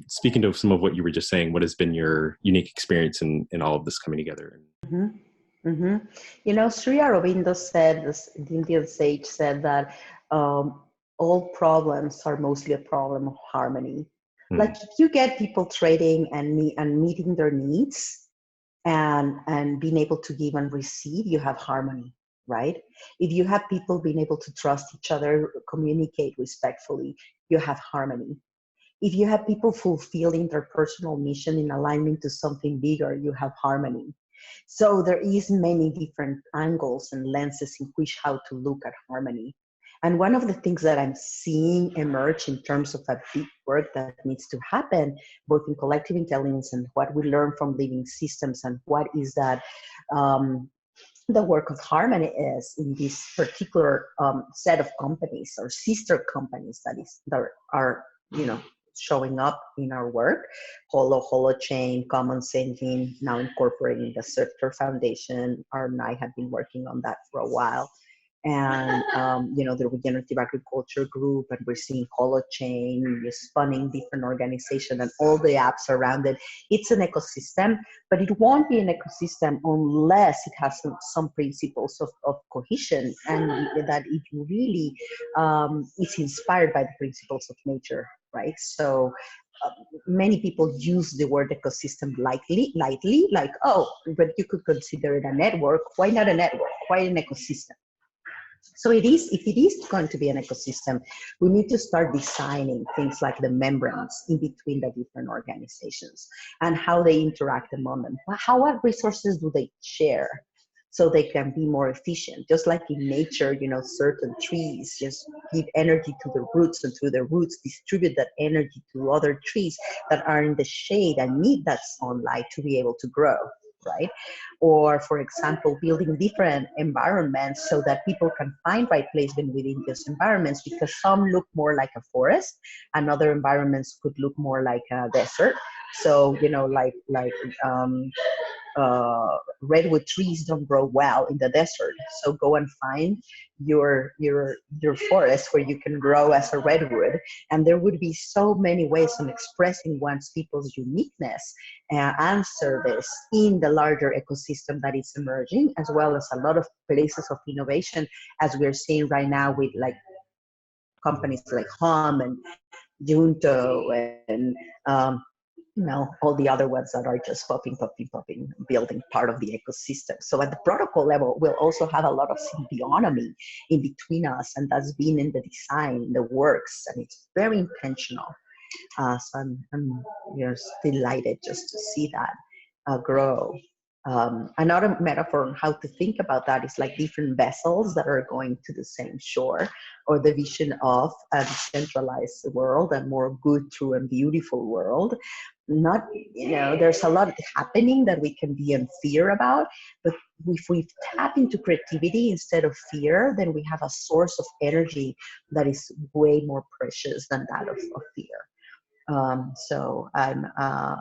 speaking to some of what you were just saying, what has been your unique experience in all of this coming together? You know, Sri Aurobindo said, the Indian sage said that all problems are mostly a problem of harmony. Like if you get people trading and meeting their needs and being able to give and receive, you have harmony, right? If you have people being able to trust each other, communicate respectfully, you have harmony. If you have people fulfilling their personal mission in alignment to something bigger, you have harmony. So there is many different angles and lenses in which how to look at harmony. And one of the things that I'm seeing emerge in terms of a big work that needs to happen, both in collective intelligence and what we learn from living systems and what is that the work of harmony is in this particular set of companies or sister companies that are, you know, showing up in our work. Holochain, Common Sensing, now incorporating the Sector Foundation. Art and I have been working on that for a while. And, you know, the Regenerative Agriculture Group, and we're seeing Holochain, you're spawning different organizations and all the apps around it. It's an ecosystem, but it won't be an ecosystem unless it has some principles of cohesion, and that it really is inspired by the principles of nature, right? So many people use the word ecosystem lightly, like, oh, but you could consider it a network. Why not a network? Why an ecosystem? So if it is going to be an ecosystem, we need to start designing things like the membranes in between the different organizations and how they interact among them. What resources do they share so they can be more efficient? Just like in nature, you know, certain trees just give energy to the roots, and through the roots distribute that energy to other trees that are in the shade and need that sunlight to be able to grow. Right? Or, for example, building different environments so that people can find right placement within those environments, because some look more like a forest and other environments could look more like a desert. So, you know, redwood trees don't grow well in the desert. So go and find your forest where you can grow as a redwood. And there would be so many ways of expressing one's people's uniqueness and service in the larger ecosystem that is emerging, as well as a lot of places of innovation, as we're seeing right now with like companies like Hum and Junto and you know, all the other ones that are just popping, building part of the ecosystem. So at the protocol level, we'll also have a lot of symbionomy in between us, and that's been in the design, in the works, and it's very intentional. So I'm just delighted just to see that grow. Another metaphor on how to think about that is like different vessels that are going to the same shore, or the vision of a decentralized world, a more good, true, and beautiful world. Not, you know, there's a lot happening that we can be in fear about, but if we tap into creativity instead of fear, then we have a source of energy that is way more precious than that of fear. So I'm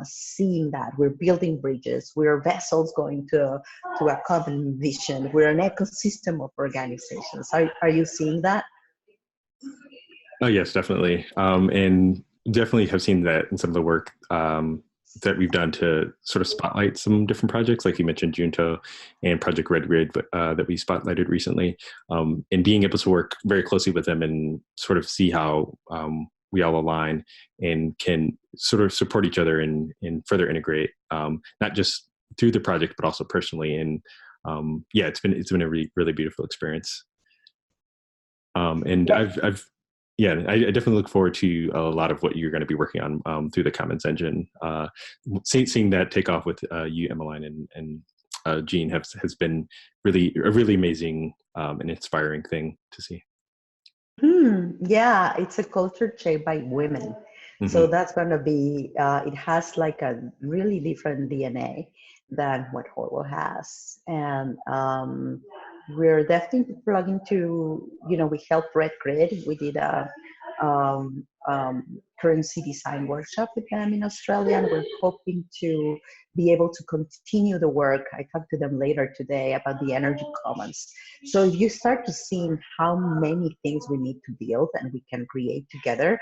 seeing that we're building bridges. We're vessels going to a common vision. We're an ecosystem of organizations. Are you seeing that? Oh, yes, definitely. And definitely have seen that in some of the work that we've done to sort of spotlight some different projects, like you mentioned, Junto and Project Red Grid that we spotlighted recently, and being able to work very closely with them and sort of see how we all align and can sort of support each other and further integrate, not just through the project, but also personally. And yeah, it's been a really, really beautiful experience. And I definitely look forward to a lot of what you're going to be working on through the Commons engine. Seeing that take off with you, Emmeline, and Jean has been a really amazing and inspiring thing to see. Yeah, it's a culture shaped by women. Mm-hmm. So that's going to be, it has like a really different DNA than what Holo has. And we're definitely plugging to, you know, we helped Red Grid. We did a currency design workshop with them in Australia, and we're hoping to be able to continue the work. I talked to them later today about the energy commons. So if you start to see how many things we need to build and we can create together,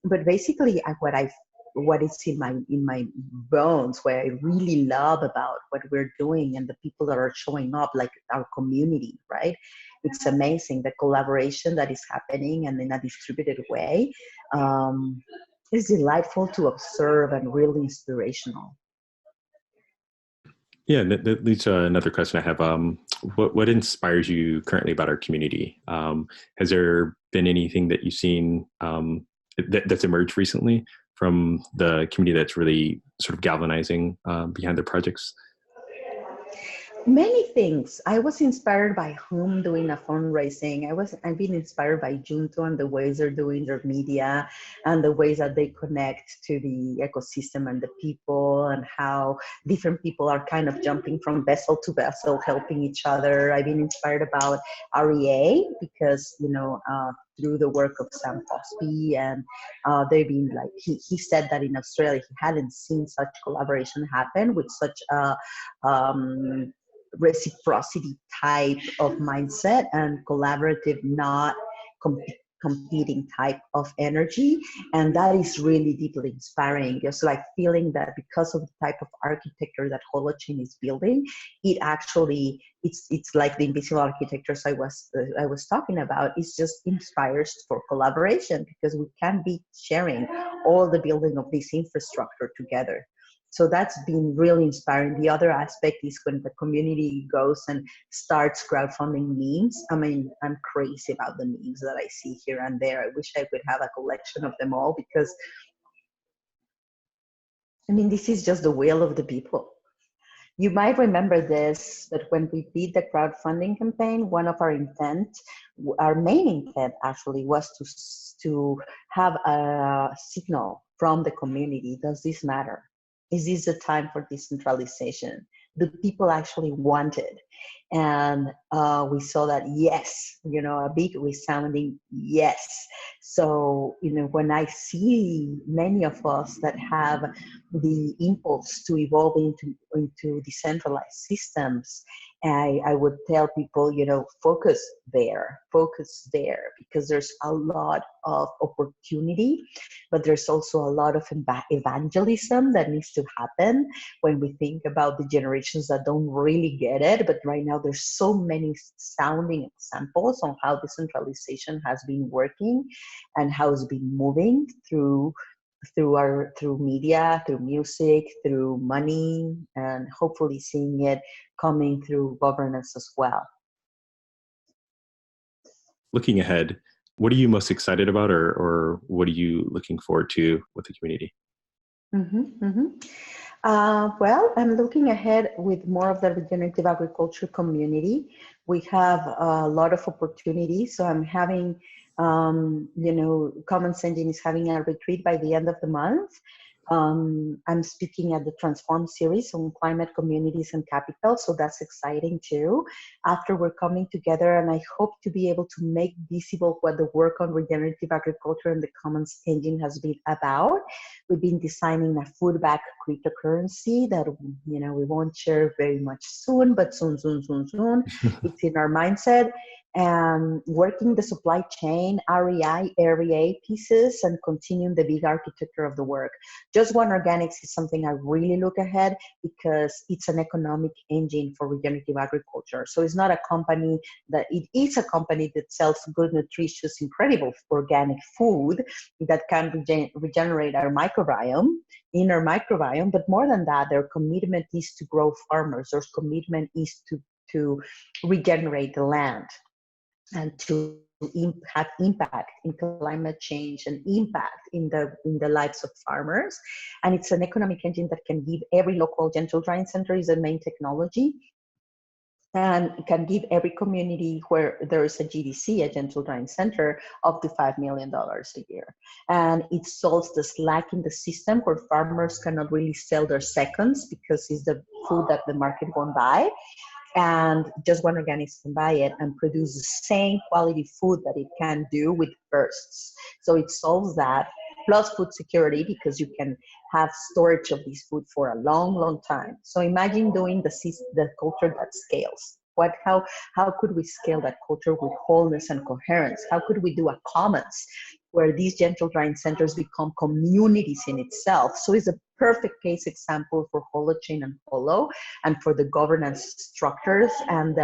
but basically what I what is in my bones, what I really love about what we're doing and the people that are showing up, like our community, right? It's amazing the collaboration that is happening and in a distributed way. It's delightful to observe and really inspirational. Yeah, that leads to another question I have. What inspires you currently about our community? Has there been anything that you've seen that's emerged recently from the community that's really sort of galvanizing behind their projects? Many things. I was inspired by whom doing a fundraising. I've been inspired by Junto and the ways they're doing their media and the ways that they connect to the ecosystem and the people, and how different people are kind of jumping from vessel to vessel, helping each other. I've been inspired about REA because, through the work of Sam Fosby, and they've been like, he said that in Australia he hadn't seen such collaboration happen with such a reciprocity type of mindset and collaborative, not competing type of energy. And that is really deeply inspiring. Just like feeling that because of the type of architecture that Holochain is building, it actually, it's like the invisible architectures I was talking about. It just inspires for collaboration because we can be sharing all the building of this infrastructure together. So that's been really inspiring. The other aspect is when the community goes and starts crowdfunding memes. I mean, I'm crazy about the memes that I see here and there. I wish I could have a collection of them all because, I mean, this is just the will of the people. You might remember this, that when we did the crowdfunding campaign, one of our main intent actually was to have a signal from the community. Does this matter? Is this the time for decentralization? Do people actually want it? And we saw that yes, a big resounding yes. So, when I see many of us that have the impulse to evolve into decentralized systems, I would tell people, focus there, because there's a lot of opportunity, but there's also a lot of evangelism that needs to happen when we think about the generations that don't really get it. But right now, there's so many sounding examples on how decentralization has been working and how it's been moving through media, through music, through money, and hopefully seeing it coming through governance as well. Looking ahead, what are you most excited about, or what are you looking forward to with the community? Well, I'm looking ahead with more of the regenerative agriculture community. We have a lot of opportunities. So I'm having, Commons Engine is having a retreat by the end of the month. I'm speaking at the Transform series on climate, communities, and capital. So that's exciting too. After we're coming together, and I hope to be able to make visible what the work on regenerative agriculture and the Commons Engine has been about. We've been designing a food-backed cryptocurrency that, we won't share very much soon, but soon. It's in our mindset. And working the supply chain, REA pieces, and continuing the big architecture of the work. Just One Organics is something I really look ahead because it's an economic engine for regenerative agriculture. So it's not a company it is a company that sells good, nutritious, incredible organic food that can regenerate our inner microbiome. But more than that, their commitment is to grow farmers. Their commitment is to regenerate the land and to have impact in climate change and impact in the lives of farmers. And it's an economic engine that can give every local gentle drying center is the main technology, and can give every community where there is a GDC, a gentle drying center, up to $5 million a year. And it solves the slack in the system where farmers cannot really sell their seconds because it's the food that the market won't buy. And Just One Organics can buy it and produce the same quality food that it can do with bursts. So it solves that, plus food security, because you can have storage of this food for a long time. So imagine doing the culture that scales. How could we scale that culture with wholeness and coherence? How could we do a commons where these gentle drying centers become communities in itself. So it's a perfect case example for Holochain and Holo, and for the governance structures and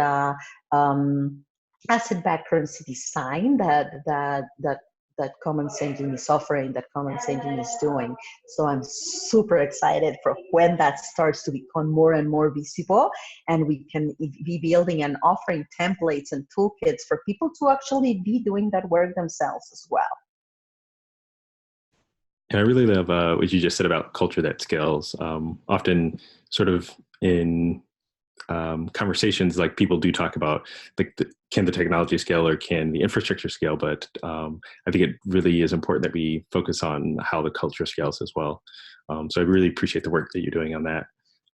asset-backed currency design that Commons Engine is offering, that Commons Engine is doing. So I'm super excited for when that starts to become more and more visible, and we can be building and offering templates and toolkits for people to actually be doing that work themselves as well. And I really love what you just said about culture that scales. Often sort of in conversations, like people do talk about like can the technology scale or can the infrastructure scale, but I think it really is important that we focus on how the culture scales as well. So I really appreciate the work that you're doing on that.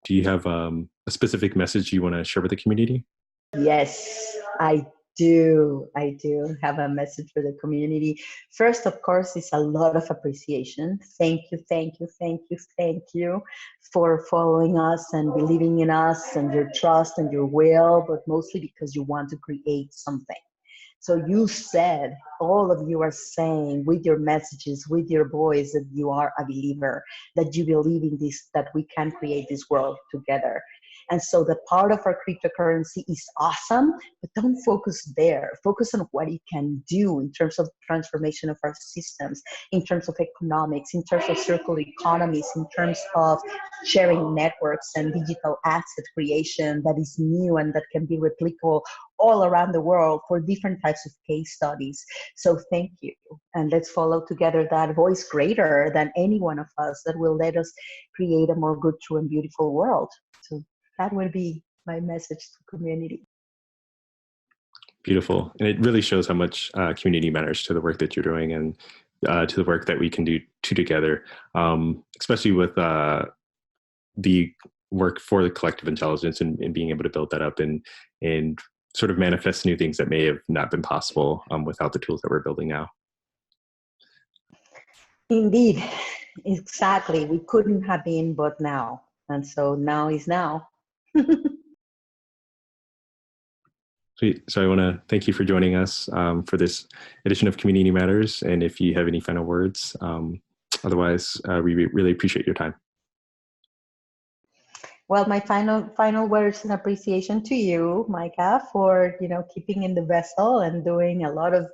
Do you have a specific message you want to share with the community? Yes, I do. I do have a message for the community. First, of course, is a lot of appreciation. Thank you, thank you, thank you, thank you for following us and believing in us and your trust and your will, but mostly because you want to create something. So you said, all of you are saying with your messages, with your voice, that you are a believer, that you believe in this, that we can create this world together. And so the part of our cryptocurrency is awesome, but don't focus there. Focus on what it can do in terms of transformation of our systems, in terms of economics, in terms of circular economies, in terms of sharing networks and digital asset creation that is new and that can be replicable all around the world for different types of case studies. So thank you. And let's follow together that voice greater than any one of us that will let us create a more good, true, and beautiful world. So that would be my message to the community. Beautiful. And it really shows how much community matters to the work that you're doing and to the work that we can do together, especially with the work for the collective intelligence and being able to build that up and sort of manifest new things that may have not been possible without the tools that we're building now. Indeed, exactly. We couldn't have been but now. And so now is now. Sweet. So I want to thank you for joining us for this edition of Community Matters. And if you have any final words, otherwise, we really appreciate your time. Well, my final words and appreciation to you, Micah, for keeping in the vessel and doing a lot of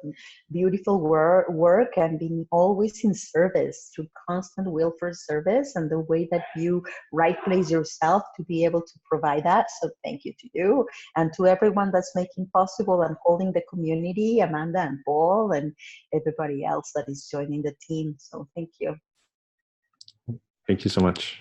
beautiful work and being always in service, through constant will for service and the way that you right place yourself to be able to provide that. So thank you to you and to everyone that's making possible and holding the community, Amanda and Paul and everybody else that is joining the team. So thank you. Thank you so much.